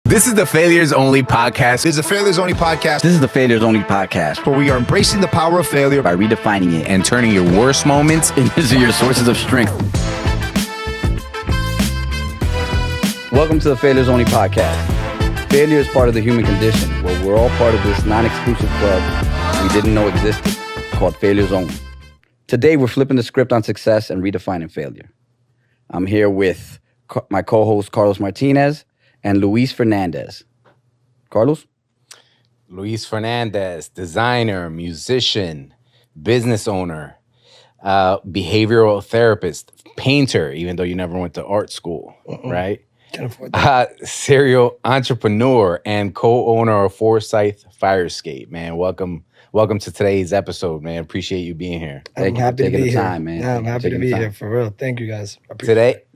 This is the Failures Only Podcast. This is the Failures Only Podcast. This is the Failures Only Podcast, where we are embracing the power of failure by redefining it and turning your worst moments into your sources of strength. Welcome to the Failures Only Podcast. Failure is part of the human condition, where we're all part of this non-exclusive club we didn't know existed, called Failures Only. Today, we're flipping the script on success and redefining failure. I'm here with my co-host, Carlos Martinez, and Luis Fernandez. Carlos? Luis Fernandez, designer, musician, business owner, behavioral therapist, painter, even though you never went to art school, right? Can't afford that. Serial entrepreneur and co-owner of Forsyth Fire Escape. Man, welcome to today's episode, man. Appreciate you being here. I'm happy to be here, man. Yeah, I'm happy to be here, for real. Thank you, guys.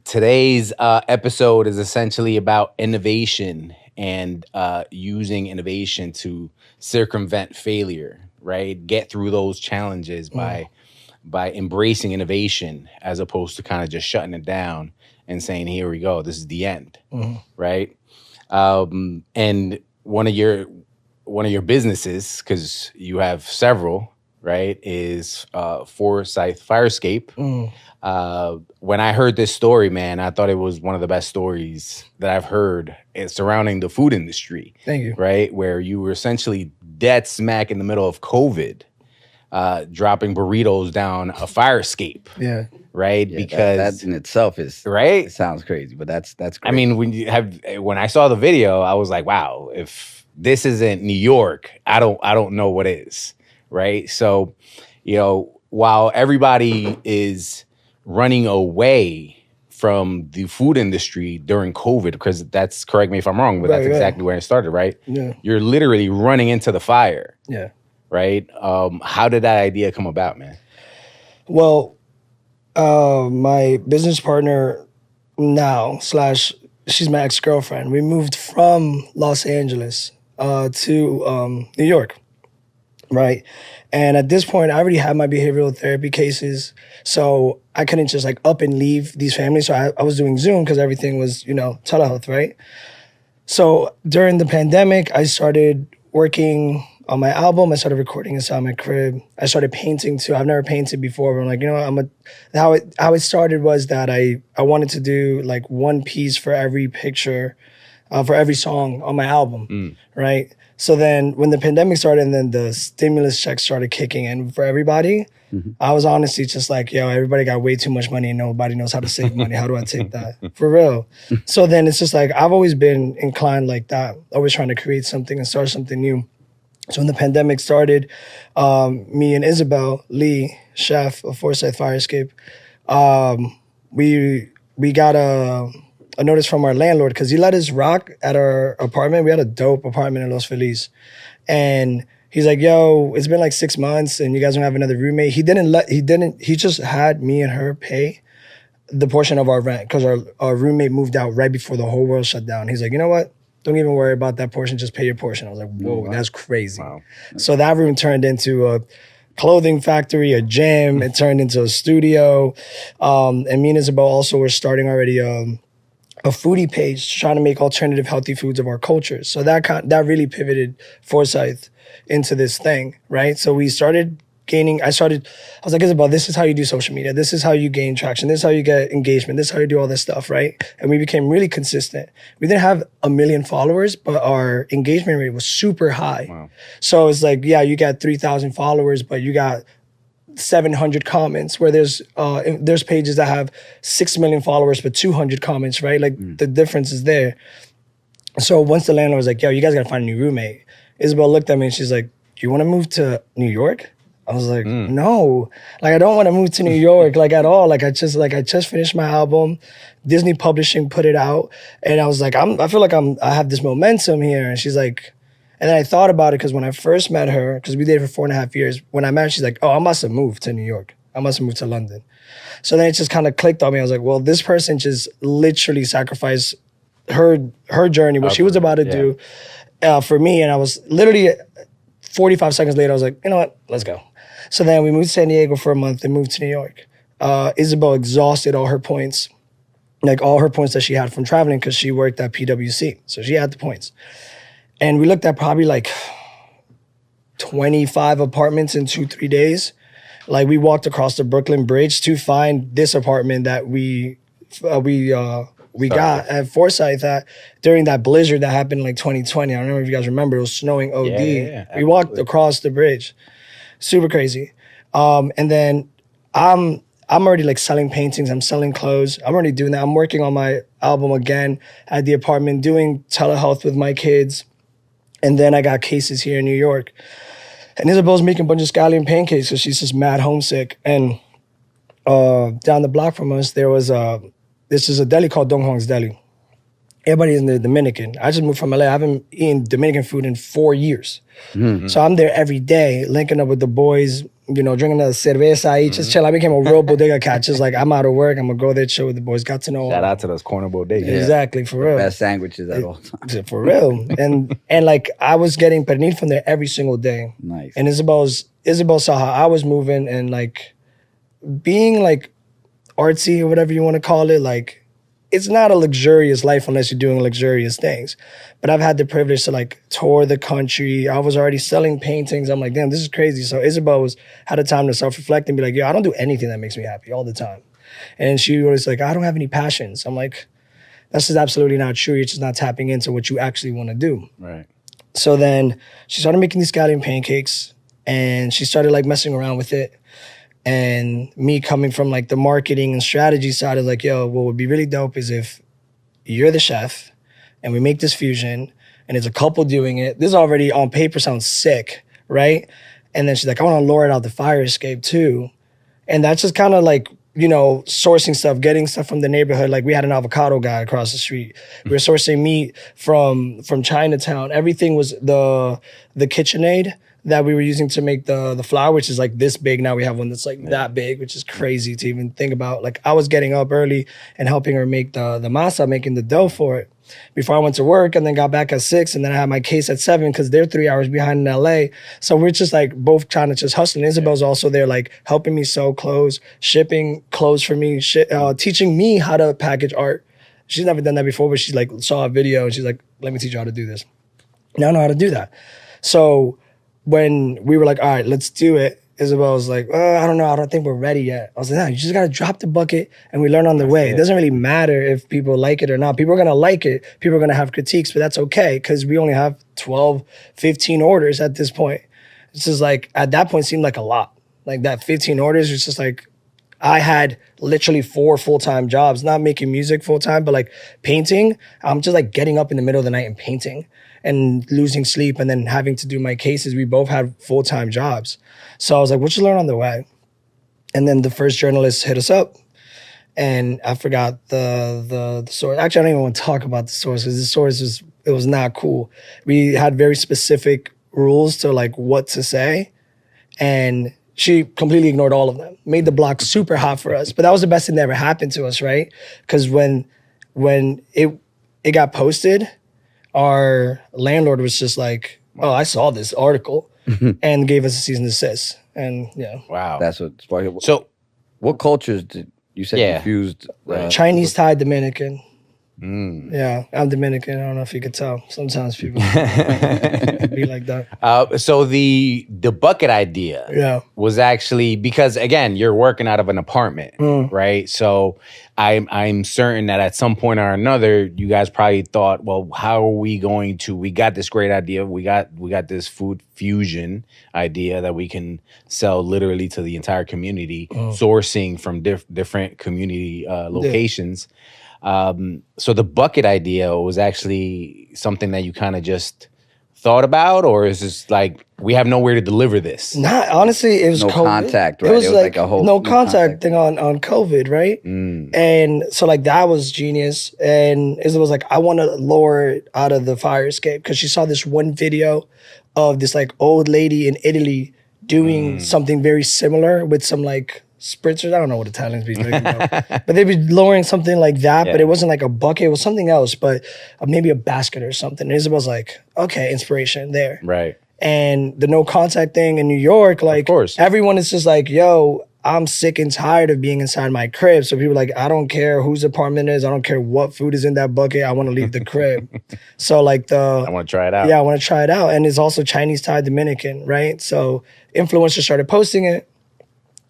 Today's episode is essentially about innovation and using innovation to circumvent failure, right? Get through those challenges by embracing innovation as opposed to kind of just shutting it down and saying, here we go, this is the end, right? And one of your businesses, because you have several, right, is Forsyth Fire Escape. When I heard this story, man, I thought it was one of the best stories that I've heard surrounding the food industry. Thank you. Right? Where you were essentially dead smack in the middle of COVID, dropping burritos down a fire escape. Yeah. Right? Yeah, because that in itself is right. It sounds crazy, but that's great. I mean, when I saw the video, I was like, wow, if this isn't New York, I don't know what is. Right? So, while everybody is running away from the food industry during COVID, because that's, correct me if I'm wrong, but that's exactly where it started, right? Yeah. You're literally running into the fire. Yeah. Right? How did that idea come about, man? Well, my business partner now, she's my ex-girlfriend, we moved from Los Angeles to New York, right? And at this point, I already had my behavioral therapy cases, so I couldn't just up and leave these families. So I was doing Zoom because everything was, telehealth, right? So during the pandemic, I started working on my album. I started recording inside my crib. I started painting too. I've never painted before, but I'm like, how it started was that I wanted to do one piece for every picture, for every song on my album, right? So then when the pandemic started and then the stimulus checks started kicking in for everybody, I was honestly just like, everybody got way too much money and nobody knows how to save money. How do I take that? For real. So then it's just I've always been inclined like that, always trying to create something and start something new. So when the pandemic started, me and Isabel Lee, chef of Forsyth Fire Escape, we got a notice from our landlord because he let us rock at our apartment. We had a dope apartment in Los Feliz. And he's like, yo, it's been 6 months and you guys don't have another roommate. He just had me and her pay the portion of our rent because our roommate moved out right before the whole world shut down. He's like, you know what? Don't even worry about that portion, just pay your portion. I was like, whoa, that's crazy. Wow. So that room turned into a clothing factory, a gym. It turned into a studio. And me and Isabel also were starting already a foodie page trying to make alternative healthy foods of our culture. So that really pivoted Forsyth into this thing, right? So we started I was like, Isabel, this is how you do social media. This is how you gain traction. This is how you get engagement. This is how you do all this stuff, right? And we became really consistent. We didn't have 1 million followers, but our engagement rate was super high. Wow. So it's you got 3,000 followers, but you got 700 comments, where there's pages that have 6 million followers but 200 comments, right? The difference is there. So once the landlord was like, yo, you guys gotta find a new roommate, Isabel looked at me and she's like, do you want to move to New York? I was like, no, I don't want to move to New York, at all. I just finished my album. Disney Publishing put it out, and I was like, I feel like I have this momentum here. And she's like, and then I thought about it because when I first met her, because we dated for 4.5 years, when I met her, she's like, oh, I must have moved to New York. I must have moved to London. So then it just kind of clicked on me. I was like, well, this person just literally sacrificed her journey, what she was about to do for me. And I was literally 45 seconds later, I was like, you know what, let's go. So then we moved to San Diego for a month and moved to New York. Isabel exhausted all her points like all her points that she had from traveling because she worked at PwC. So she had the points. And we looked at probably like 25 apartments in 2-3 days. Like we walked across the Brooklyn Bridge to find this apartment that we got at Forsyth during that blizzard that happened in like 2020. I don't know if you guys remember. It was snowing OD. We walked across the bridge. Super crazy. And then I'm already like selling paintings. I'm selling clothes. I'm already doing that. I'm working on my album again at the apartment, doing telehealth with my kids. And then I got cases here in New York. And Isabel's making a bunch of scallion pancakes because she's just mad homesick. And down the block from us, there was this is a deli called Don Juan's Deli. Everybody in the Dominican. I just moved from LA. I haven't eaten Dominican food in 4 years. Mm-hmm. So I'm there every day, linking up with the boys, you know, drinking a cerveza, just chill. I became a real bodega cat. Just like, I'm out of work, I'm gonna go there, chill with the boys. Got to know. Shout out to those corner bodegas. Exactly, for real. Best sandwiches at all times. For real. And like, I was getting pernil from there every single day. Nice. And Isabel saw how I was moving and like being like artsy or whatever you want to call it, like, it's not a luxurious life unless you're doing luxurious things. But I've had the privilege to like tour the country. I was already selling paintings. I'm like, damn, this is crazy. So Isabel had a time to self-reflect and be like, yo, I don't do anything that makes me happy all the time. And she was like, I don't have any passions. I'm like, that's just absolutely not true. You're just not tapping into what you actually want to do. Right. So then she started making these scallion pancakes and she started like messing around with it. And me coming from like the marketing and strategy side is like, yo, what would be really dope is if you're the chef and we make this fusion and it's a couple doing it. This already on paper sounds sick, right? And then she's like, I want to lure it out the fire escape too. And that's just kind of like, you know, sourcing stuff, getting stuff from the neighborhood. Like we had an avocado guy across the street. We were sourcing meat from Chinatown. Everything was the KitchenAid that we were using to make the flour, which is like this big. Now we have one that's like that big, which is crazy to even think about. Like I was getting up early and helping her make the masa, making the dough for it before I went to work, and then got back at 6, and then I had my case at 7 because they're 3 hours behind in LA. So we're just like both trying to just hustle. And Isabel's also there like helping me sew clothes, shipping clothes for me, teaching me how to package art. She's never done that before, but she like saw a video and she's like, let me teach you how to do this. Now I know how to do that. So when we were like, all right, let's do it, Isabel was like, I don't know, I don't think we're ready yet. I was like, no, you just gotta drop the bucket and we learn on the way. It doesn't really matter if people like it or not. People are gonna like it. People are gonna have critiques, but that's okay because we only have 12, 15 orders at this point. It's just like, at that point, it seemed like a lot. Like that 15 orders, it's just like, I had literally 4 full-time jobs, not making music full-time, but like painting. I'm just like getting up in the middle of the night and painting and losing sleep and then having to do my cases. We both had full-time jobs. So I was like, we'll just learn on the way. And then the first journalist hit us up and I forgot the source. Actually, I don't even want to talk about the source because the source was not cool. We had very specific rules to like what to say and she completely ignored all of them. Made the block super hot for us. But that was the best thing that ever happened to us, right? Because when it got posted, our landlord was just like, oh, I saw this article and gave us a cease and desist. And yeah. Wow. That's what sparked it. So what cultures did you say confused? Chinese, Thai, Dominican. Yeah, I'm Dominican. I don't know if you could tell. Sometimes people be like that. So the bucket idea was actually because again, you're working out of an apartment, right? So I'm certain that at some point or another, you guys probably thought, well, how are we going to? We got this great idea. We got this food fusion idea that we can sell literally to the entire community, sourcing from different community locations. So the bucket idea was actually something that you kind of just thought about, or is this like we have nowhere to deliver this? Not honestly, it was no COVID. Contact, right? It was like a whole no contact thing on COVID, right? And so like that was genius. And it was like, I want to lure it out of the fire escape because she saw this one video of this like old lady in Italy doing something very similar with some like spritzers. I don't know what Italians be doing, but they'd be lowering something like that, but it wasn't like a bucket, it was something else, but maybe a basket or something. And Isabel's like, okay, inspiration there. Right. And the no contact thing in New York, like, of course, everyone is just like, yo, I'm sick and tired of being inside my crib. So people are like, I don't care whose apartment it is. I don't care what food is in that bucket. I want to leave the crib. So like I want to try it out. Yeah, I want to try it out. And it's also Chinese Thai Dominican, right? So influencers started posting it.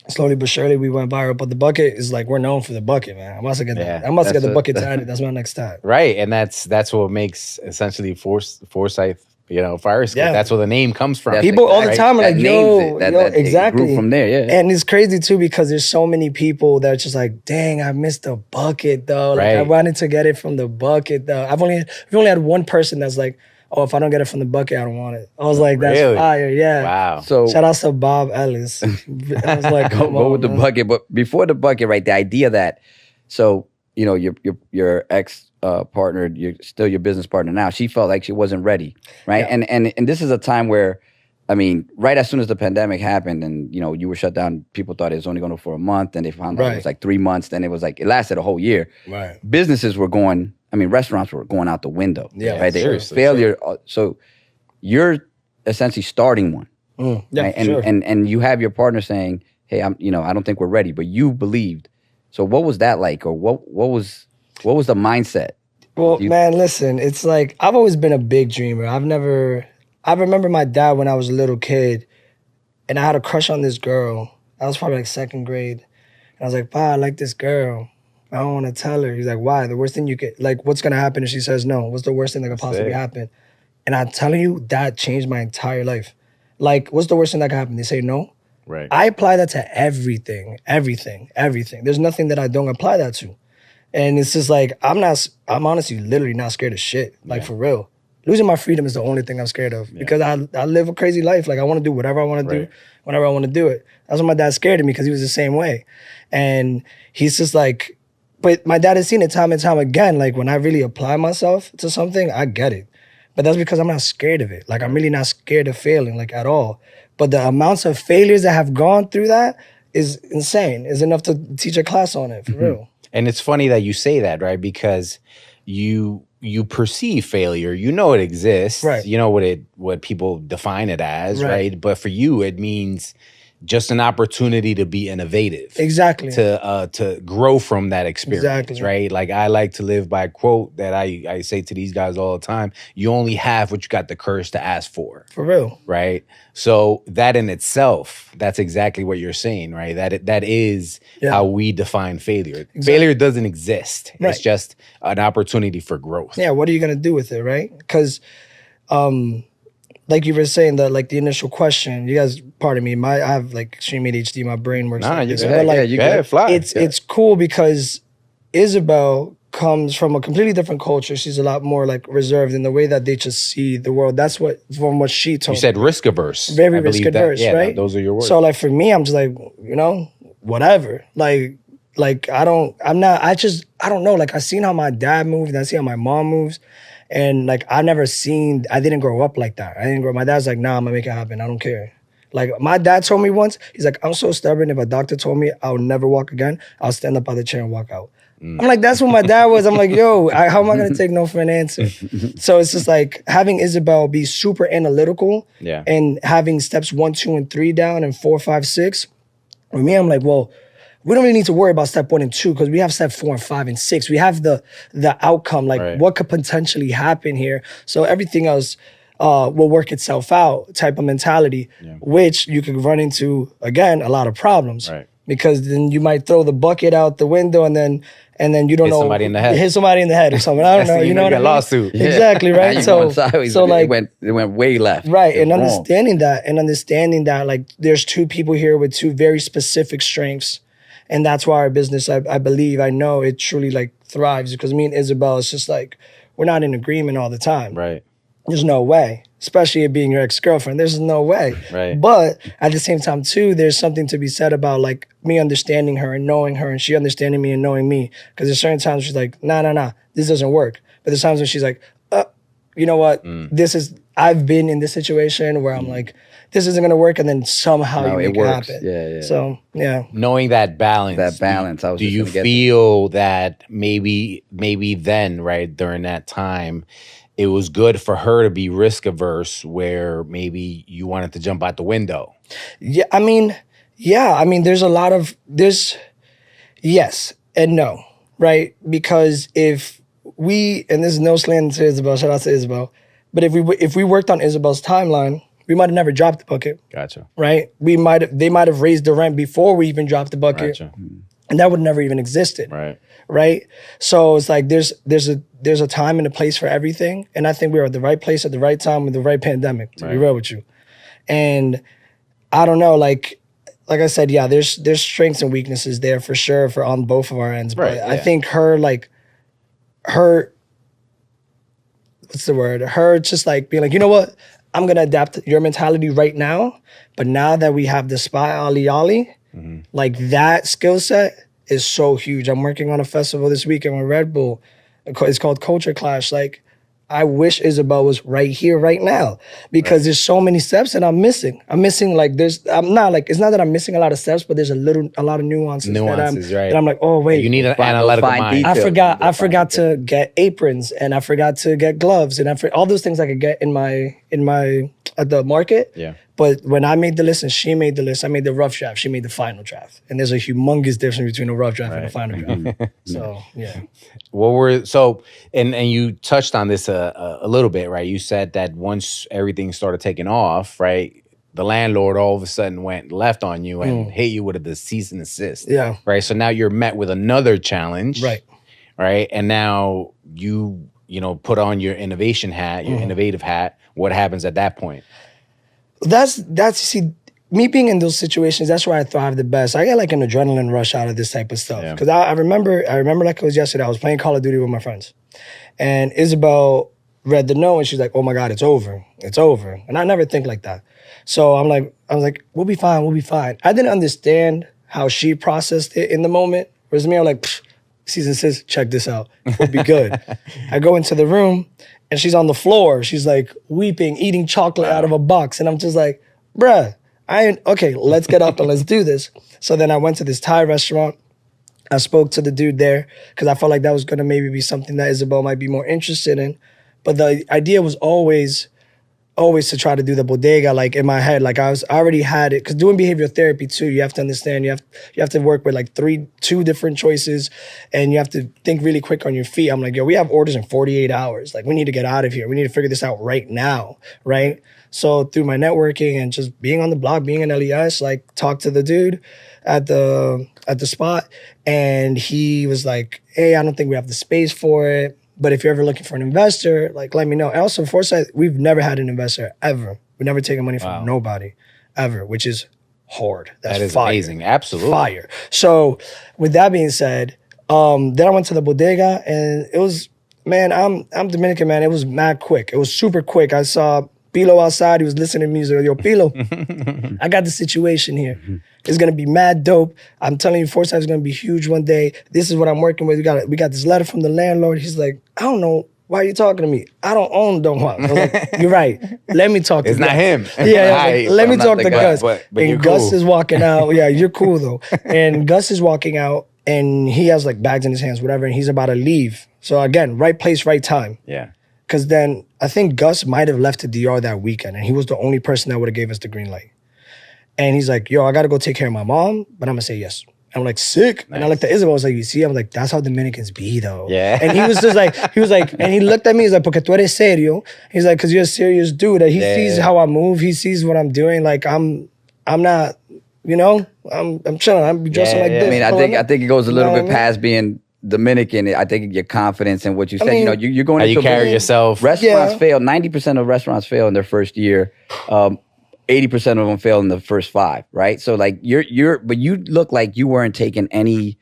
Slowly but surely we went viral. But the bucket is like, we're known for the bucket, man. I must get that. I must get the bucket tatted. That's my next tat. Right. And that's what makes essentially Forsyth, Fire Escape. Yeah. That's where the name comes from. People all the time are like, yo, exactly. It grew from there, yeah. And it's crazy too because there's so many people that are just like, dang, I missed the bucket though. Like I wanted to get it from the bucket though. We've only had one person that's like, oh, if I don't get it from the bucket, I don't want it. I was like, that's fire, yeah. Wow. So shout out to Bob Ellis. I was like, go with the bucket. But before the bucket, right, the idea that, so, your ex partner, you're still your business partner now, she felt like she wasn't ready, right? Yeah. And this is a time where, I mean, right as soon as the pandemic happened and, you were shut down, people thought it was only going to for a month, and they found out it was like 3 months, then it was like, it lasted a whole year. Right. Businesses were going, restaurants were going out the window. Yeah, right? Seriously. Failure. So you're essentially starting one. Yeah, right? sure. And you have your partner saying, hey, I don't think we're ready, but you believed. So what was that like? Or what was the mindset? Well, man, listen, it's like, I've always been a big dreamer. I remember my dad when I was a little kid, and I had a crush on this girl. I was probably like second grade. And I was like, Pa, I like this girl. I don't want to tell her. He's like, why? The worst thing you could, like, what's going to happen if she says no? What's the worst thing that could possibly happen? And I'm telling you, that changed my entire life. Like, what's the worst thing that could happen? They say no? Right. I apply that to everything. There's nothing that I don't apply that to. And it's just like, I'm honestly literally not scared of shit. Like, for real. Losing my freedom is the only thing I'm scared of because I live a crazy life. Like, I want to do whatever I want to do, whenever I want to do it. That's what my dad scared of me because he was the same way. And he's just like, but my dad has seen it time and time again. Like, when I really apply myself to something, I get it. But that's because I'm not scared of it. Like, I'm really not scared of failing, like, at all. But the amounts of failures that have gone through that is insane. Is enough to teach a class on it, for real. And it's funny that you say that, right? Because you perceive failure, it exists, right? You know what people define it as, right? But for you, it means just an opportunity to be innovative, exactly, to grow from that experience, exactly, right? Like, I like to live by a quote that I say to these guys all the time: you only have what you got the courage to ask for real, right? So that in itself, that's exactly what you're saying, right? That is how we define failure. Exactly. Failure doesn't exist. Right. It's just an opportunity for growth. Yeah, what are you gonna do with it, right? Because like you were saying, the initial question, you guys, pardon me, I have like extreme ADHD, my brain works like this. But like, it's cool because Isabel comes from a completely different culture. She's a lot more like reserved in the way that they just see the world. That's what, from what she told me. You said risk averse. Very risk averse, right? Those are your words. So like for me, I'm just like, whatever. Like I don't know. Like, I seen how my dad moved and I see how my mom moves. And like, I didn't grow up like that. My dad's like, nah, I'm gonna make it happen. I don't care. Like, my dad told me once, he's like, I'm so stubborn. If a doctor told me I'll never walk again, I'll stand up out of the chair and walk out. I'm like, that's what my dad was. I'm like, yo, how am I gonna take no for an answer? So it's just like having Isabel be super analytical and having steps 1, 2, and 3 down and 4, 5, 6. For me, I'm like, well, we don't really need to worry about step 1 and 2 because we have step 4 and 5 and 6. We have the outcome, like what could potentially happen here. So everything else will work itself out type of mentality, which you could run into, again, a lot of problems. Right. Because then you might throw the bucket out the window and then you don't know. Hit somebody in the head or something. I don't know. You know what I mean? Lawsuit. Exactly, right? So like it went way left. Right. And understanding that like there's 2 people here with 2 very specific strengths. And that's why our business, I believe, I know it truly like thrives, because me and Isabel, it's just like, we're not in agreement all the time. Right. There's no way, especially it being your ex-girlfriend, there's no way. Right. But at the same time too, there's something to be said about like me understanding her and knowing her and she understanding me and knowing me. Because there's certain times she's like, nah, this doesn't work. But there's times when she's like, you know what, I've been in this situation where I'm like, this isn't gonna work, and then somehow you make it happen. Yeah. So knowing that balance. Do you feel that maybe then, right, during that time, it was good for her to be risk averse, where maybe you wanted to jump out the window? Yeah, I mean, Yeah, I mean, there's yes and no, right? Because if we, and this is no slang to Isabel, shout out to Isabel, but if we worked on Isabel's timeline, we might have never dropped the bucket. Gotcha. Right? They might have raised the rent before we even dropped the bucket. Gotcha. And that would never even existed. Right. Right? So it's like there's a time and a place for everything. And I think we were at the right place at the right time with the right pandemic, to be real with you. And I don't know, like I said, yeah, there's strengths and weaknesses there for sure on both of our ends. But I think her what's the word? Her just like being like, you know what? I'm gonna adapt your mentality right now. But now that we have the spy Ali, like that skill set is so huge. I'm working on a festival this weekend with Red Bull. It's called Culture Clash. Like, I wish Isabel was right here, right now, because there's so many steps that I'm missing. It's not that I'm missing a lot of steps, but there's a lot of nuances that I'm like, oh wait, you need an analytical mind. I forgot to get aprons, and I forgot to get gloves, and all those things I could get in my at the market. Yeah. But when I made the list and she made the list, I made the rough draft. She made the final draft, and there's a humongous difference between a rough draft and a final draft. So yeah. And you touched on this a little bit, right? You said that once everything started taking off, right, the landlord all of a sudden went left on you and hit you with the cease and desist. Yeah. Right. So now you're met with another challenge. Right. Right. And now you put on your innovation hat, your innovative hat. What happens at that point? That's see, me being in those situations, that's where I thrive the best. I get like an adrenaline rush out of this type of stuff. Because I remember like it was yesterday, I was playing Call of Duty with my friends. And Isabel read the note and she's like, oh my God, it's over. It's over. And I never think like that. So I was like, we'll be fine, we'll be fine. I didn't understand how she processed it in the moment. Whereas me, I'm like, season 6, check this out. We'll be good. I go into the room and she's on the floor. She's like weeping, eating chocolate out of a box. And I'm just like, bruh, okay, let's get up and let's do this. So then I went to this Thai restaurant. I spoke to the dude there because I felt like that was going to maybe be something that Isabel might be more interested in. But the idea was always to try to do the bodega, like in my head. Like I already had it, because doing behavioral therapy too, you have to understand, you have to work with like two different choices, and you have to think really quick on your feet. I'm like, yo, we have orders in 48 hours. Like, we need to get out of here. We need to figure this out right now, right? So through my networking and just being on the block, being in LES, like talked to the dude at the spot, and he was like, hey, I don't think we have the space for it. But if you're ever looking for an investor, like, let me know. And also, Forsyth, we've never had an investor, ever. We've never taken money from nobody, ever, which is hard. That is fire. Amazing. Absolutely. Fire. So with that being said, then I went to the bodega, and it was, man, I'm Dominican, man. It was mad quick. It was super quick. I saw Pilo outside. He was listening to music. Yo, Pilo, I got the situation here. It's gonna be mad dope. I'm telling you, Forsyth is gonna be huge one day. This is what I'm working with. We got this letter from the landlord. He's like, I don't know. Why are you talking to me? I don't own Don Juan. I was like, you're right. Let me talk to It's Gus. not him. Yeah, like, let me talk to Gus. But and Gus is walking out. Yeah, you're cool though. And Gus is walking out, and he has like bags in his hands, whatever, and he's about to leave. So again, right place, right time. Yeah. Because then I think Gus might have left to DR that weekend, and he was the only person that would have gave us the green light. And he's like, yo, I got to go take care of my mom, but I'm going to say yes. I'm like, sick. Nice. And I looked at Isabel, I was like, you see? I'm like, that's how Dominicans be, though. Yeah. And he was just like, and he looked at me, he's like, porque tú eres serio. He's like, because you're a serious dude. He sees how I move. He sees what I'm doing. Like, I'm not, I'm chilling. I'm dressing like this. I mean, I think it goes a little bit past being Dominican. I think your confidence in what you said. You're going into you carry yourself. Restaurants fail. 90% of restaurants fail in their first year. 80% of them fail in the first 5, right? So like but you look like you weren't taking any,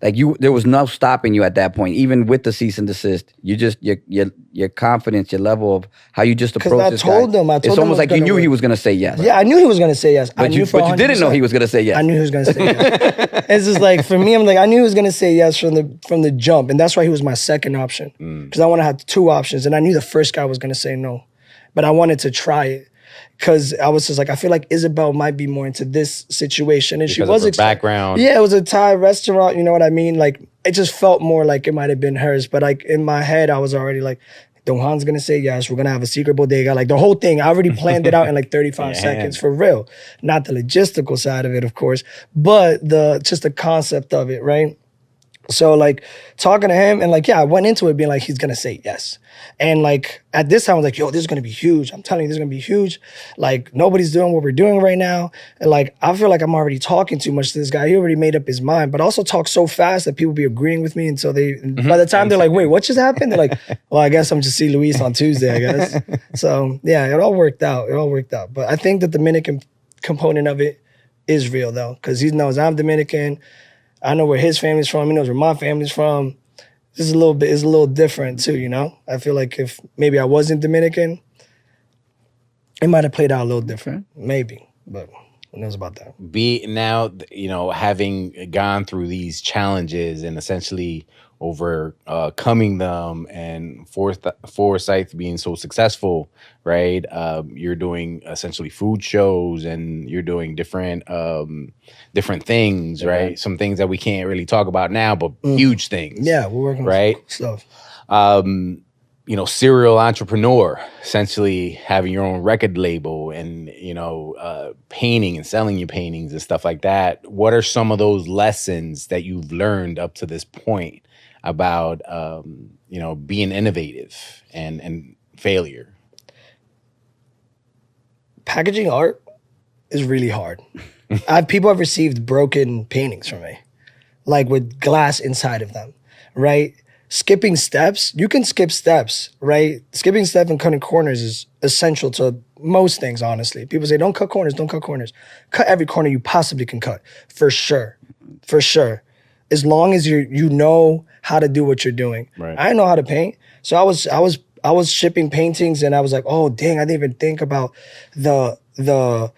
there was no stopping you at that point, even with the cease and desist. You just your confidence, your level of how you just approach this guy. I told him it's almost like you knew he was going to say yes. Yeah, I knew he was going to say yes. But you didn't know he was going to say yes. I knew he was going to say yes. It's just like, for me, I'm like, I knew he was going to say yes from the jump, and that's why he was my second option, because I want to have 2 options, and I knew the first guy was going to say no, but I wanted to try it. Because I was just like, I feel like Isabel might be more into this situation. And because she was of her background. Yeah, it was a Thai restaurant, you know what I mean? Like, it just felt more like it might have been hers. But like in my head, I was already like, Don Juan's gonna say yes. We're gonna have a secret bodega. Like the whole thing, I already planned it out in like 35 seconds for real. Not the logistical side of it, of course, but just the concept of it, right? So like talking to him and like, yeah, I went into it being like, he's gonna say yes. And like at this time, I was like, yo, this is gonna be huge. I'm telling you, this is gonna be huge. Like nobody's doing what we're doing right now. And like, I feel like I'm already talking too much to this guy. He already made up his mind, but also talk so fast that people be agreeing with me until by the time they're like, wait, what just happened? They're like, well, I guess I'm just see Luis on Tuesday, I guess. So yeah, it all worked out. But I think the Dominican component of it is real though, because he knows I'm Dominican. I know where his family's from. He knows where my family's from. It's a little different too, you know? I feel like if maybe I wasn't Dominican, it might have played out a little different. Maybe, but who knows about that? Having gone through these challenges and essentially overcoming them, and Forsyth being so successful, right? You're doing essentially food shows, and you're doing different things, right? Some things that we can't really talk about now, but huge things. Yeah, we're working right? on stuff. Serial entrepreneur, essentially having your own record label and, painting and selling your paintings and stuff like that. What are some of those lessons that you've learned up to this point about, being innovative and failure? Packaging art is really hard. People have received broken paintings from me, like with glass inside of them, right? Skipping steps, you can skip steps, right? Skipping steps and cutting corners is essential to most things, honestly. People say, don't cut corners, don't cut corners. Cut every corner you possibly can cut, for sure, for sure. As long as you know how to do what you're doing. Right. I didn't know how to paint, so I was shipping paintings, and I was like, oh dang, I didn't even think about the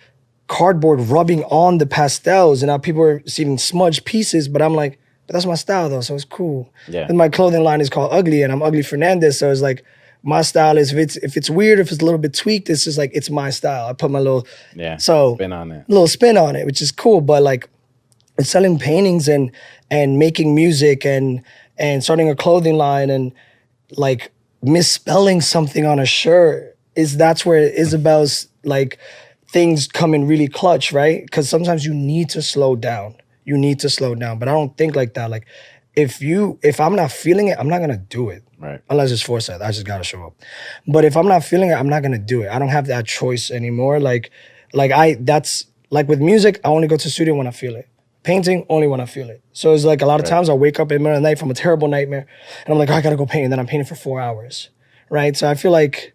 cardboard rubbing on the pastels, and now people are receiving smudged pieces, but I'm like, but that's my style though, so it's cool. Yeah. And my clothing line is called Ugly, and I'm Ugly Fernandez, so it's like my style is if it's weird, if it's a little bit tweaked, it's just like it's my style. I put my little spin on it. Little spin on it, which is cool. But like selling paintings and making music and starting a clothing line and like misspelling something on a shirt that's where Isabel's like things come in really clutch, right? Because sometimes you need to slow down. But I don't think like that. Like if I'm not feeling it, I'm not gonna do it. Right. Unless it's Forsyth, I just gotta show up. But if I'm not feeling it, I'm not gonna do it. I don't have that choice anymore. That's with music, I only go to the studio when I feel it. Painting, only when I feel it. So it's like a lot of times I'll wake up in the middle of the night from a terrible nightmare, and I'm like, oh, I gotta go paint, and then I'm painting for 4 hours, right? So I feel like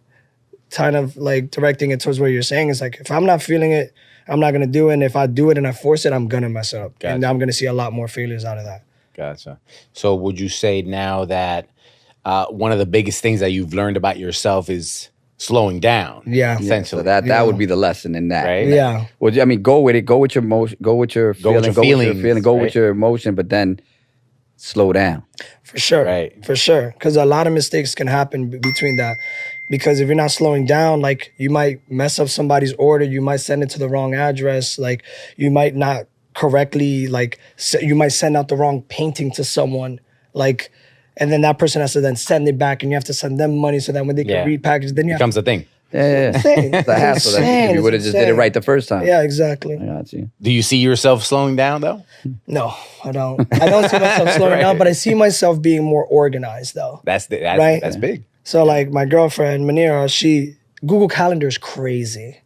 kind of like directing it towards what you're saying is like, if I'm not feeling it, I'm not gonna do it, and if I do it and I force it, I'm gonna mess up. Gotcha. And I'm gonna see a lot more failures out of that. Gotcha. So would you say now that one of the biggest things that you've learned about yourself is slowing down? Yeah. Essentially. So that would be the lesson in that. Right? Yeah. Well, I mean, go with it. Go with your emotion. Go with your feeling. Go with your emotion, but then slow down. For sure. Right. For sure. Because a lot of mistakes can happen between that. Because if you're not slowing down, like you might mess up somebody's order. You might send it to the wrong address. Like you might not correctly, like you might send out the wrong painting to someone. Like, and then that person has to then send it back, and you have to send them money so that when they can repackage, then you becomes a thing. Yeah. It's a hassle. If you would have just did it right the first time. Yeah, exactly. I got you. Do you see yourself slowing down though? No, I don't. I don't see myself slowing down, but I see myself being more organized though. That's right? That's big. So like my girlfriend, Manira, Google Calendar is crazy.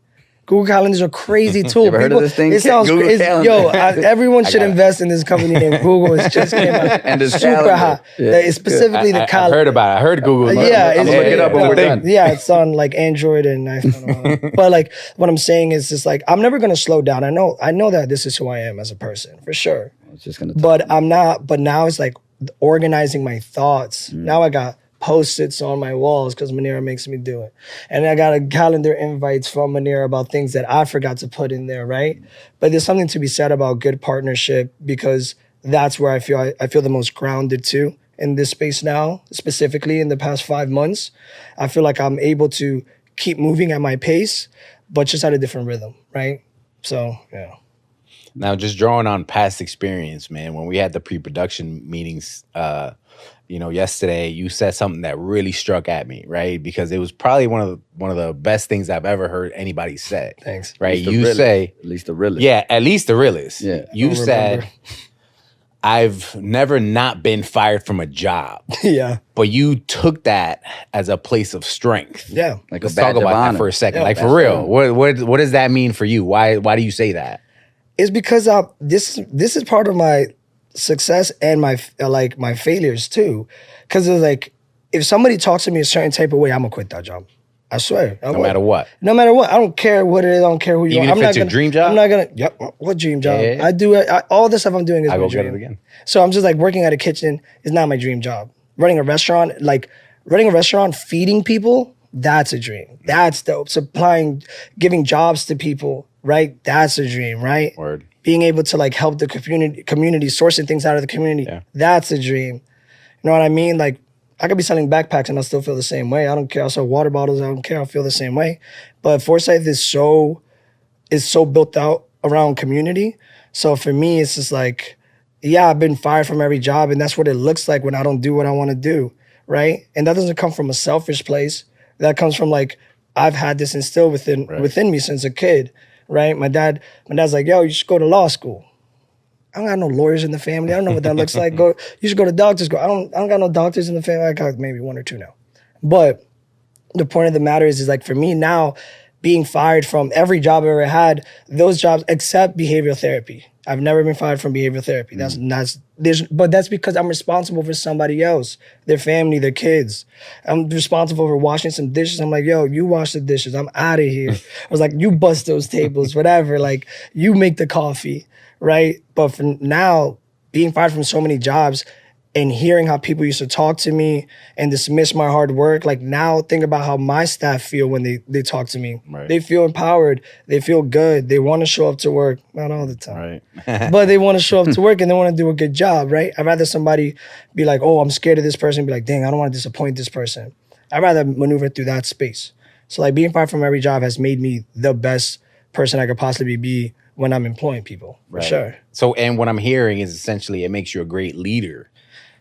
Google Calendars are crazy too. You ever heard of this thing? It sounds crazy. Yo, everyone should invest in this company named Google. It's just came out. And it's super hot. Yeah. It's specifically the calendar. I've heard about it. I heard Google. Yeah, I'm gonna look it up when we're done. Yeah, it's on like Android and iPhone. But like what I'm saying is just like I'm never gonna slow down. I know that this is who I am as a person, for sure. It's just gonna but I'm not, but now it's like organizing my thoughts. Now I got Post-its on my walls because Manira makes me do it. And I got a calendar invites from Manira about things that I forgot to put in there, right? But there's something to be said about good partnership because that's where I feel the most grounded too in this space now, specifically in the past 5 months. I feel like I'm able to keep moving at my pace, but just at a different rhythm, right? So, yeah. Now, just drawing on past experience, man, when we had the pre-production meetings, yesterday, you said something that really struck at me, right? Because it was probably one of the best things I've ever heard anybody say. Thanks. Right? At least the realest. Yeah, at least the realest. Yeah. You said, I've never not been fired from a job. Yeah. But you took that as a place of strength. Yeah. Like Let's a badge talk about of honor. that for a second. Yeah, like for real, what does that mean for you? Why do you say that? It's because this is part of my success and my failures too. Because it's like, if somebody talks to me a certain type of way, I'm gonna quit that job. I swear. No matter what. No matter what. I don't care what it is. I don't care who you Even are. if it's your dream job? I'm not gonna. Yep. What dream job? Yeah. I do it. All the stuff I'm doing is I my go get dream. it again. So I'm just like working at a kitchen is not my dream job. Running a restaurant, feeding people, that's a dream. That's dope. Giving jobs to people, right? That's a dream, right? Word. Being able to like help the community, sourcing things out of the community, Yeah. that's a dream. You know what I mean? Like, I could be selling backpacks and I'll still feel the same way. I don't care. I'll sell water bottles. I don't care. I'll feel the same way. But Forsyth is so built out around community. So for me, it's just like, yeah, I've been fired from every job, and that's what it looks like when I don't do what I want to do, right? And that doesn't come from a selfish place. That comes from like, I've had this instilled within me since a kid, right? My dad's like, yo, you should go to law school. I don't got no lawyers in the family. I don't know what that looks like. You should go to doctor's school. I don't got no doctors in the family. I got maybe one or two now. But the point of the matter is like for me now, being fired from every job I've ever had, those jobs except behavioral therapy. I've never been fired from behavioral therapy. But that's because I'm responsible for somebody else, their family, their kids. I'm responsible for washing some dishes. I'm like, yo, you wash the dishes. I'm out of here. I was like, you bust those tables, whatever. Like, you make the coffee, right? But for now, being fired from so many jobs and hearing how people used to talk to me and dismiss my hard work, like now think about how my staff feel when they talk to me. Right. They feel empowered. They feel good. They want to show up to work. Not all the time. Right. But they want to show up to work and they want to do a good job, right? I'd rather somebody be like, oh, I'm scared of this person, be like, dang, I don't want to disappoint this person. I'd rather maneuver through that space. So like being fired from every job has made me the best person I could possibly be when I'm employing people, for sure. So, and what I'm hearing is essentially it makes you a great leader,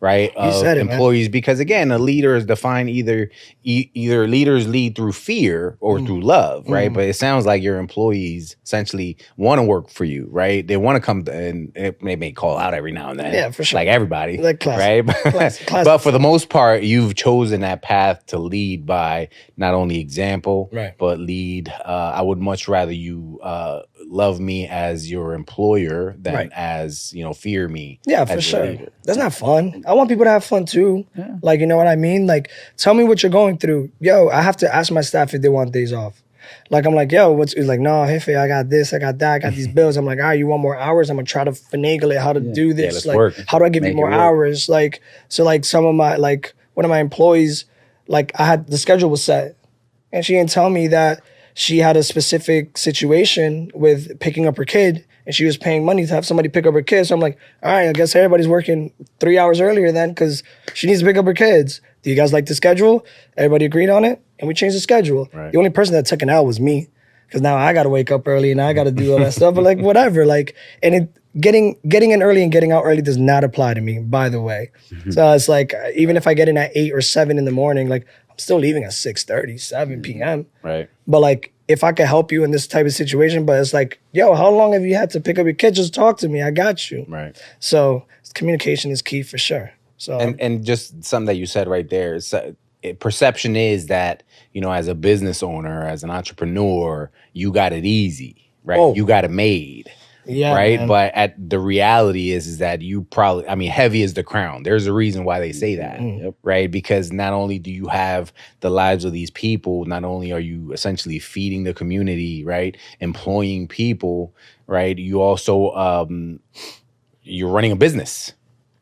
right? You said it, employees, because again, a leader is defined either leaders lead through fear or through love, right? But it sounds like your employees essentially want to work for you, right? They want to come and they may call out every now and then. Yeah, for sure. Like everybody, Like classic. right? Classic. But for the most part, you've chosen that path to lead by not only example, Right. but lead. I would much rather you love me as your employer than Right. as, fear me. Yeah, as for your sure. leader. That's not fun. I want people to have fun too. Yeah. Like, you know what I mean? Like, tell me what you're going through. Yo, I have to ask my staff if they want days off. Like, I'm like, yo, he's like, no, Jefe, I got this, I got that, I got these bills. I'm like, all right, you want more hours? I'm gonna try to finagle it, how to do this. let's like, work. how do I give you Make more it work. hours? Like, so like some of my, like, one of my employees, like the schedule was set. And she didn't tell me that she had a specific situation with picking up her kid and she was paying money to have somebody pick up her kids. So I'm like, all right, I guess everybody's working 3 hours earlier then because she needs to pick up her kids. Do you guys like the schedule? Everybody agreed on it and we changed the schedule. Right. The only person that took an L was me because now I got to wake up early and I got to do all that stuff. But like, whatever. Like, and getting in early and getting out early does not apply to me, by the way. So it's like, even if I get in at 8 or 7 in the morning, like, I'm still leaving at 6:30, 7 p.m. Right. But like, if I could help you in this type of situation, but it's like, yo, how long have you had to pick up your kid? Just talk to me. I got you. Right. So communication is key for sure. So And just something that you said right there, perception is that, as a business owner, as an entrepreneur, you got it easy, right? Oh. You got it made. yeah, right? man. But the reality is that you probably, heavy is the crown. There's a reason why they say that, right? Because not only do you have the lives of these people, not only are you essentially feeding the community, right? Employing people, right? You also, you're running a business,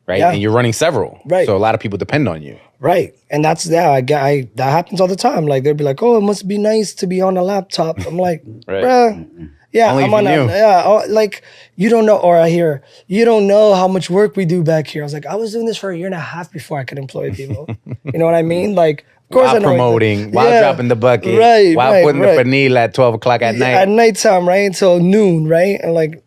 right? Yeah. And you're running several. Right. So a lot of people depend on you. Right. And that's that happens all the time. Like they'll be like, oh, it must be nice to be on a laptop. I'm like, Right. bruh. Yeah, Only I'm if on you knew. like, you don't know, or I hear, you don't know how much work we do back here. I was like, I was doing this for a year and a half before I could employ people. You know what I mean? Like, of course While I know. promoting, while Yeah. dropping the bucket, Right, while right, putting right. the panil at 12 o'clock at night. At nighttime, right? Until noon, right? And like,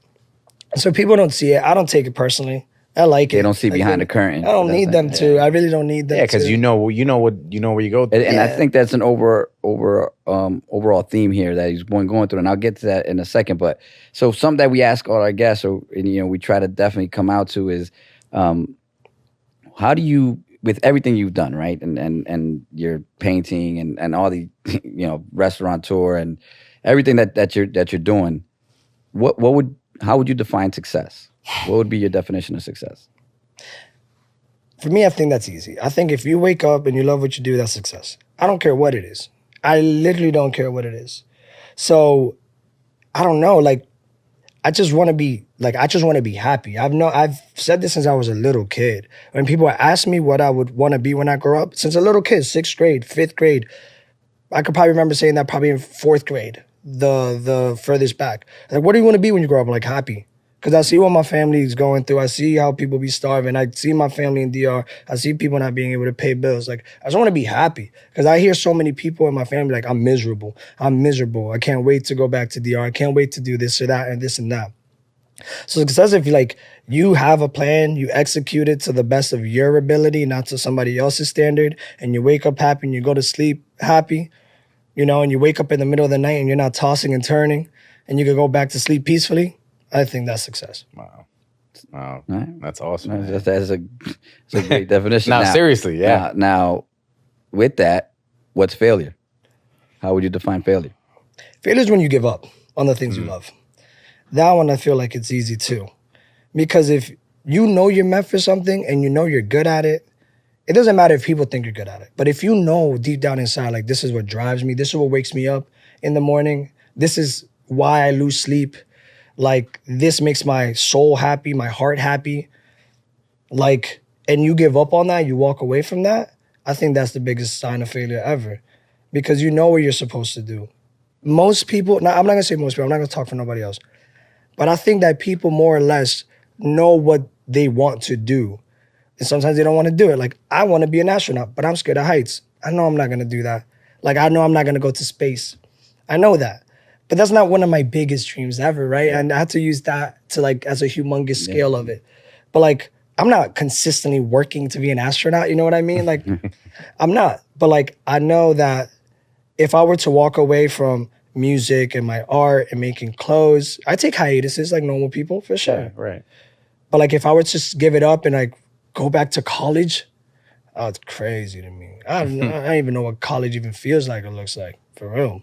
So people don't see it. I don't take it personally. I like it. They don't see behind the curtain. I don't need them to. I really don't need them. Yeah, because you know where you go. And I think that's an overall theme here that he's going through, and I'll get to that in a second. But so something that we ask all our guests, we try to definitely come out to is, how do you, with everything you've done, right, and your painting and all the restaurateur and everything that you're doing, how would you define success? What would be your definition of success? For me, I think that's easy. I think if you wake up and you love what you do, that's success. I don't care what it is. I literally don't care what it is. So, I don't know. Like, I just want to be happy. I've said this since I was a little kid. When people ask me what I would want to be when I grow up, since a little kid, 6th grade, 5th grade, I could probably remember saying that probably in 4th grade, the furthest back. Like, what do you want to be when you grow up? I'm like, happy. Because I see what my family is going through. I see how people be starving. I see my family in DR. I see people not being able to pay bills. Like, I just want to be happy. Because I hear so many people in my family like, I'm miserable. I can't wait to go back to DR. I can't wait to do this or that and this and that. So success, if you have a plan, you execute it to the best of your ability, not to somebody else's standard, and you wake up happy and you go to sleep happy, and you wake up in the middle of the night and you're not tossing and turning, and you can go back to sleep peacefully, I think that's success. Wow. Right. That's awesome. That's a great definition. Now, seriously, yeah. Now, with that, what's failure? How would you define failure? Failure is when you give up on the things you love. That one I feel like it's easy too. Because if you know you're meant for something and you know you're good at it, it doesn't matter if people think you're good at it. But if you know deep down inside, like, this is what drives me, this is what wakes me up in the morning, this is why I lose sleep, like, this makes my soul happy, my heart happy, like, and you give up on that, you walk away from that, I think that's the biggest sign of failure ever. Because you know what you're supposed to do. Most people, now I'm not gonna say most people, I'm not gonna talk for nobody else, but I think that people more or less know what they want to do. And sometimes they don't want to do it. Like, I want to be an astronaut, but I'm scared of heights. I know I'm not going to do that. Like, I know I'm not going to go to space. I know that. But that's not one of my biggest dreams ever, right? And I had to use that to, like, as a humongous scale of it. But, like, I'm not consistently working to be an astronaut, you know what I mean? Like, I'm not. But, like, I know that if I were to walk away from music and my art and making clothes, I take hiatuses like normal people, for sure. Yeah, right. But, like, if I were to just give it up and, like, go back to college, oh, it's crazy to me. I don't even know what college even feels like or looks like, for real.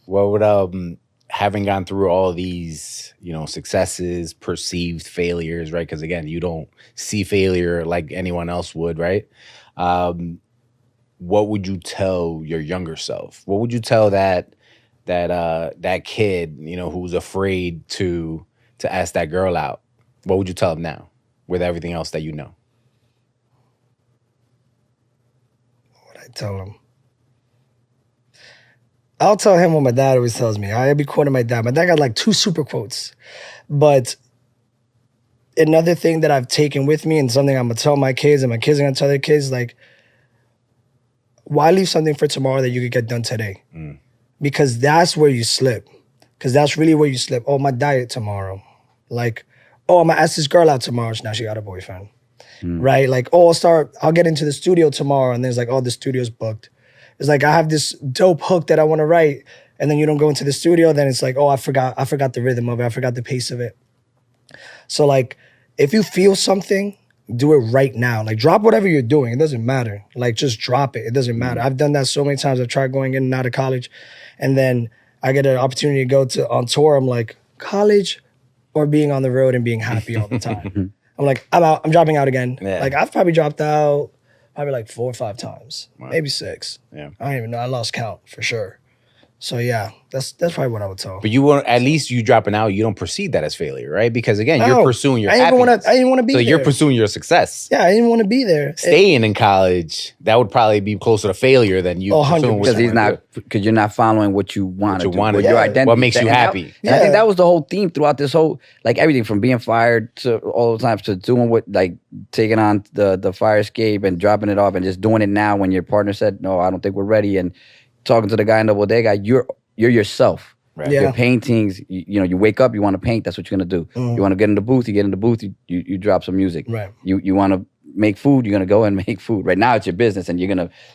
Well, with having gone through all these, successes, perceived failures, right? Because again, you don't see failure like anyone else would, right? What would you tell your younger self? What would you tell that kid, who's afraid to ask that girl out? What would you tell him now with everything else that you know? What would I tell him? I'll tell him what my dad always tells me. I'll be quoting my dad. My dad got like 2 super quotes. But another thing that I've taken with me and something I'm going to tell my kids and my kids are going to tell their kids, like, why leave something for tomorrow that you could get done today? Because that's where you slip. Because that's really where you slip. Oh, my diet tomorrow. Like, oh, I'm going to ask this girl out tomorrow. Now she got a boyfriend. Right? Like, oh, I'll get into the studio tomorrow. And there's like, oh, the studio's booked. It's like, I have this dope hook that I want to write. And then you don't go into the studio. Then it's like, oh, I forgot the rhythm of it. I forgot the pace of it. So, like, if you feel something, do it right now. Like, drop whatever you're doing. It doesn't matter. Like, just drop it. It doesn't matter. I've done that so many times. I've tried going in and out of college. And then I get an opportunity to go on tour. I'm like, college or being on the road and being happy all the time. I'm like, I'm out. I'm dropping out again. Yeah. Like, I've probably dropped out like 4 or 5 times. Wow. Maybe 6. Yeah. I don't even know. I lost count for sure. So yeah, that's probably what I would tell. But you won't, at least you dropping out, you don't perceive that as failure, right? Because again, you're pursuing your happiness. I didn't want to be there. So you're pursuing your success. Yeah, I didn't want to be there. Staying in college, that would probably be closer to failure than you pursuing because you're not following what you want to do. Your identity. What makes you happy. And I think that was the whole theme throughout this whole, like, everything from being fired to all the times to doing what, like, taking on the fire escape and dropping it off and just doing it now when your partner said, no, I don't think we're ready, and talking to the guy in the bodega, you're yourself. Right. Yeah. Your paintings, you wake up, you want to paint, that's what you're going to do. You want to get in the booth, you get in the booth, you drop some music. Right. You want to make food, you're going to go and make food. Right now it's your business and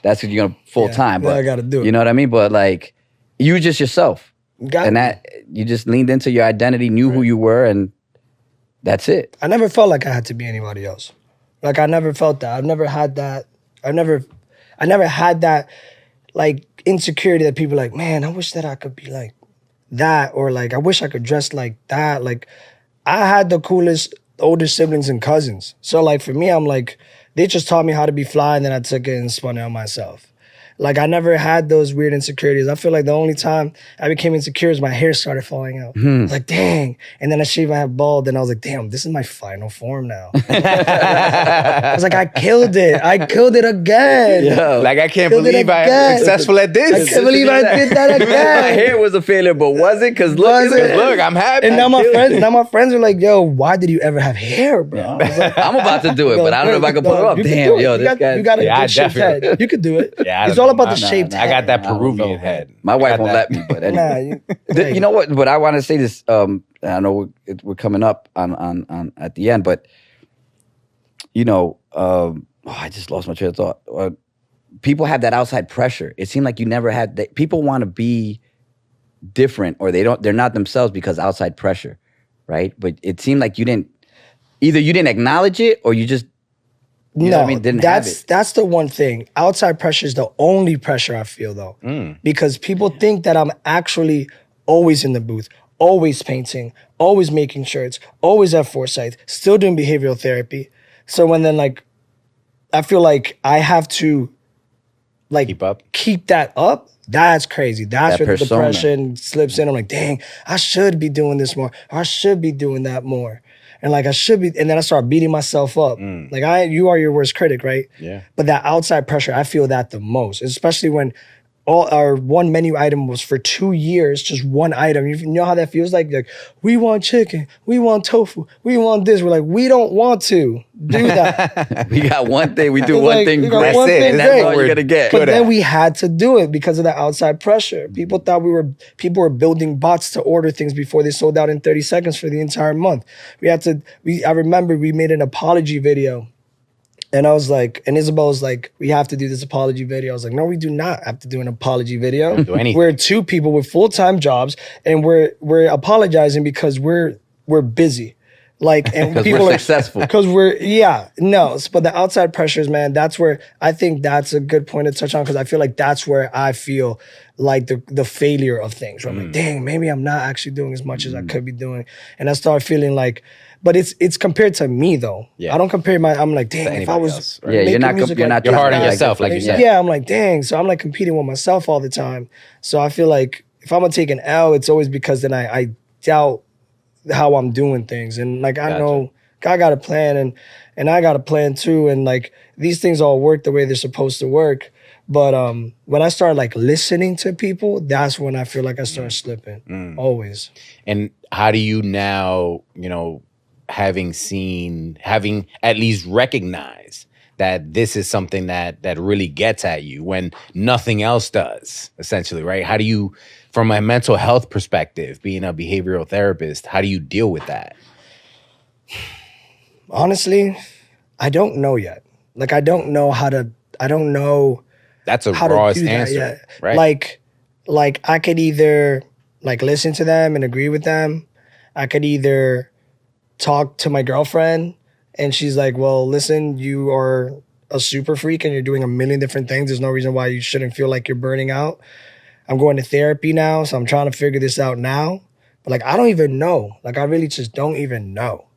that's what you're going to full time. Yeah, But I gotta do it. You know what I mean? But like, you just yourself. Got That you just leaned into your identity, knew who you were, and that's it. I never felt like I had to be anybody else. Like I never felt that. I've never had that. I never had that like insecurity that people are like, man, I wish that I could be like that, or like I wish I could dress like that. Like I had the coolest older siblings and cousins. So like for me, I'm like, they just taught me how to be fly, and then I took it and spun it on myself. Like I never had those weird insecurities. I feel like the only time I became insecure is my hair started falling out. I was like, dang. And then I shaved my head bald, and I was like, damn, this is my final form now. I was like, I killed it. I killed it again. Yo, Like, I can't Killed it believe I'm again. successful at this. I can't believe I did that my again. hair was a failure, but was it? Because Was look, it? Look, I'm happy. And now my friends are like, yo, why did you ever have hair, bro? I was like, I'm about to do it, but I don't know if I can pull it off. You can Damn, do it. yo, You this guy. you got a Yeah, I good shaped definitely- head. You could do it. Yeah, I It's don't all know. about the Nah, shaped nah, head. I got that I don't Peruvian know, head. My wife Got won't that. let me, but anyway. Nah, You know what? But I want to say this. I know we're coming up on at the end, but I just lost my train of thought. People have that outside pressure. It seemed like you never had that. People want to be different, or they're not themselves because outside pressure, right? But it seemed like you didn't acknowledge it, or you just you know what I mean, didn't have it. That's the one thing. Outside pressure is the only pressure I feel though. Because people think that I'm actually always in the booth, always painting, always making shirts, always at Forsyth, still doing behavioral therapy. So when then like I feel like I have to like keep that up, that's crazy. That's That where the persona. depression slips in. I'm like, dang, I should be doing this more. I should be doing that more. And like I should be, and then I start beating myself up. Like you are your worst critic, right? Yeah. But that outside pressure, I feel that the most, especially when all our one menu item was for 2 years, just one item. You know how that feels like we want chicken, we want tofu, we want this. We're like, we don't want to do that. We got one thing. We do It's one like, thing we got great. one thing And that's great. all you're gonna get. But then we had to do it because of the outside pressure. People thought people were building bots to order things before they sold out in 30 seconds for the entire month. I remember we made an apology video. And I was like, and Isabel was like, we have to do this apology video. I was like, no, we do not have to do an apology video. do anything. We're two people with full-time jobs, and we're apologizing because we're busy. Like, and 'Cause people we're are successful. because but the outside pressures, man, that's where I think that's a good point to touch on, because I feel like that's where I feel like the failure of things. Where I'm like, dang, maybe I'm not actually doing as much as I could be doing. And I start feeling like, but it's compared to me though. Yeah. I don't compare I'm like, dang, if I anybody was else, right? Yeah, you're making not. music You're like not. You're this hard on guy, yourself, like you said. yeah, I'm like, dang. So I'm like competing with myself all the time. So I feel like if I'm gonna take an L, it's always because then I doubt how I'm doing things. And like I know God got a plan and I got a plan too. And like these things all work the way they're supposed to work. But when I start like listening to people, that's when I feel like I start slipping. Always. And how do you now, having at least recognized that this is something that really gets at you when nothing else does, essentially, right? How do you, from a mental health perspective, being a behavioral therapist, how do you deal with that? Honestly, I don't know yet. Like I don't know That's a how to rawest do that answer, yet. right? Like I could either like listen to them and agree with them. I could either talk to my girlfriend and she's like, well, listen, you are a super freak and you're doing a million different things. There's no reason why you shouldn't feel like you're burning out. I'm going to therapy now, so I'm trying to figure this out now. But like, I don't even know. Like, I really just don't even know.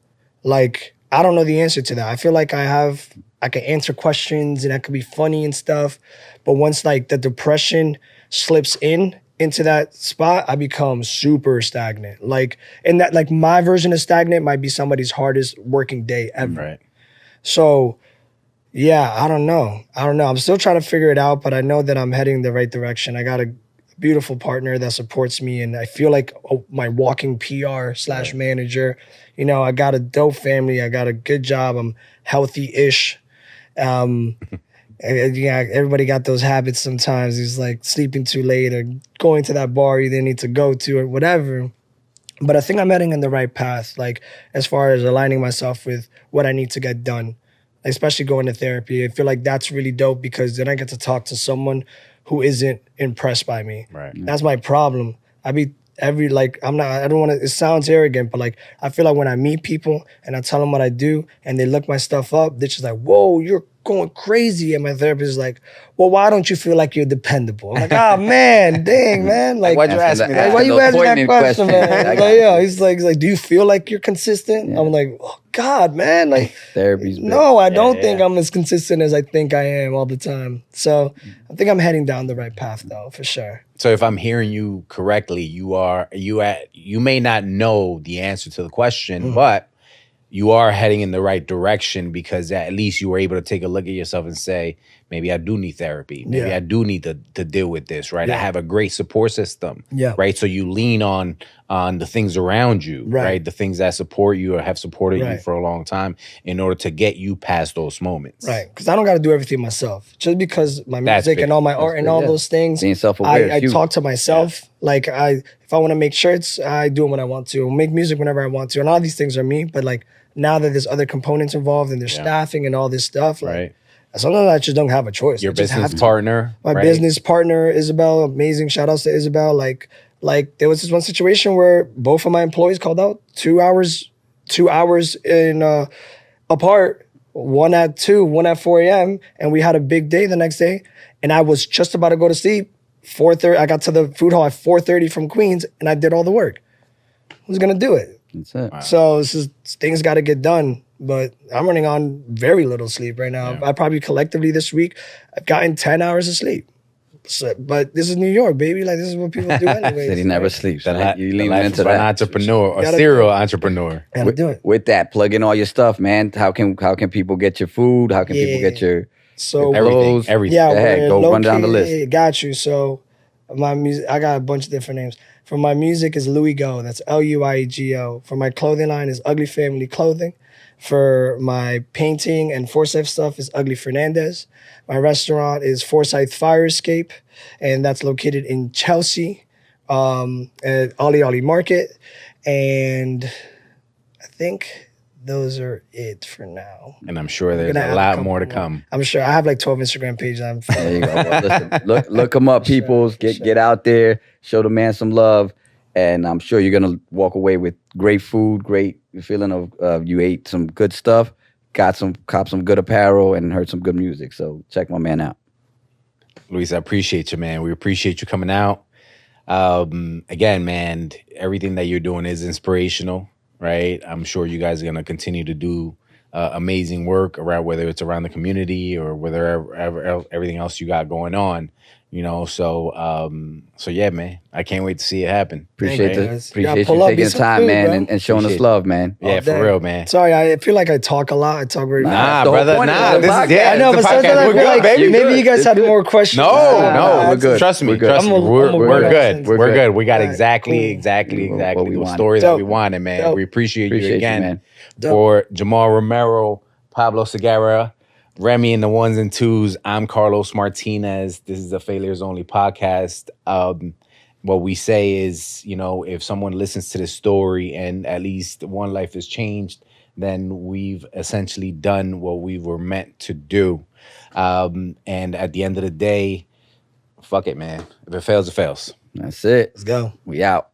Like, I don't know the answer to that. I feel like I can answer questions and I could be funny and stuff. But once like the depression slips into that spot, I become super stagnant. Like, and that like my version of stagnant might be somebody's hardest working day ever. Right. So yeah, I don't know. I'm still trying to figure it out, but I know that I'm heading the right direction. I got a beautiful partner that supports me, and I feel like my walking PR/manager. I got a dope family. I got a good job. I'm healthy-ish. Yeah, everybody got those habits sometimes. It's like sleeping too late or going to that bar you didn't need to go to or whatever. But I think I'm heading in the right path, like as far as aligning myself with what I need to get done, especially going to therapy. I feel like that's really dope because then I get to talk to someone who isn't impressed by me. Right. That's my problem. I don't want to, it sounds arrogant, but like, I feel like when I meet people and I tell them what I do and they look my stuff up, they're just like, whoa, you're going crazy. And my therapist is like, well, why don't you feel like you're dependable? I'm like, oh man, dang, man. Like, Why'd you ask me that? why you asking that poignant question, man? I Like, got yeah, he's like, do you feel like you're consistent? Yeah. I'm like, oh God, man. Like, Therapy's big. no, I don't think I'm as consistent as I think I am all the time. So I think I'm heading down the right path though, for sure. So if I'm hearing you correctly, you may not know the answer to the question, but you are heading in the right direction because at least you were able to take a look at yourself and say, maybe I do need therapy. Maybe I do need to deal with this, right? I have a great support system, right? So you lean on the things around you, right? The things that support you or have supported you for a long time in order to get you past those moments. Right, because I don't got to do everything myself. Just because my music and all my art and all those things, being self-aware, I talk to myself. Like if I want to make shirts, I do them when I want to. I'll make music whenever I want to. And all these things are me, but like now that there's other components involved and there's staffing and all this stuff, like sometimes I just don't have a choice. Your business partner. My business partner, Isabel, amazing. Shout outs to Isabel. Like there was this one situation where both of my employees called out 2 hours in apart, one at 2, one at 4 a.m. And we had a big day the next day. And I was just about to go to sleep. 4:30. I got to the food hall at 4:30 from Queens, and I did all the work. Who's gonna do it? That's it. Wow. So things got to get done. But I'm running on very little sleep right now. I probably collectively this week, I've gotten 10 hours of sleep. So, but this is New York, baby. Like this is what people do anyway. Said he never sleeps. You lean into that. An entrepreneur, a serial entrepreneur. Gotta do it. With that, plug in all your stuff, man. How can people get your food? How can people get your clothes? Everything. Yeah, go run down the list. Got you. So my music, I got a bunch of different names. For my music is Louis Go. That's Luiego. For my clothing line is Ugly Family Clothing. For my painting and Forsyth stuff is Ugly Fernandez. My restaurant is Forsyth Fire Escape, and that's located in Chelsea, at Ollie Market. And I think those are it for now. And I'm sure there's a lot more to come. I'm sure. I have like 12 Instagram pages. There you go. Well, listen, look them up, peoples. Get out there, show the man some love, and I'm sure you're gonna walk away with great food, great feeling of you ate some good stuff, cop some good apparel, and heard some good music. So check my man out. Luis, I appreciate you, man. We appreciate you coming out. Again, man, everything that you're doing is inspirational, right? I'm sure you guys are going to continue to do amazing work around, whether it's around the community or whether everything else you got going on, you know? So yeah, man, I can't wait to see it happen. Appreciate you taking the time, man, and showing us love, man. Yeah, for real, man. Sorry, I feel like I talk a lot. I talk very Nah, brother, this is, I know, but sometimes I feel like maybe you guys had more questions. No, we're good. Trust me, we're good. We're good. We got exactly the story that we wanted, man. We appreciate you again. Man. For Jamal Romero, Pablo Segarra, Remy and the ones and twos, I'm Carlos Martinez. This is the Failures Only podcast. What we say is, you know, if someone listens to this story and at least one life has changed, then we've essentially done what we were meant to do. And at the end of the day, fuck it, man. If it fails, it fails. That's it. Let's go. We out.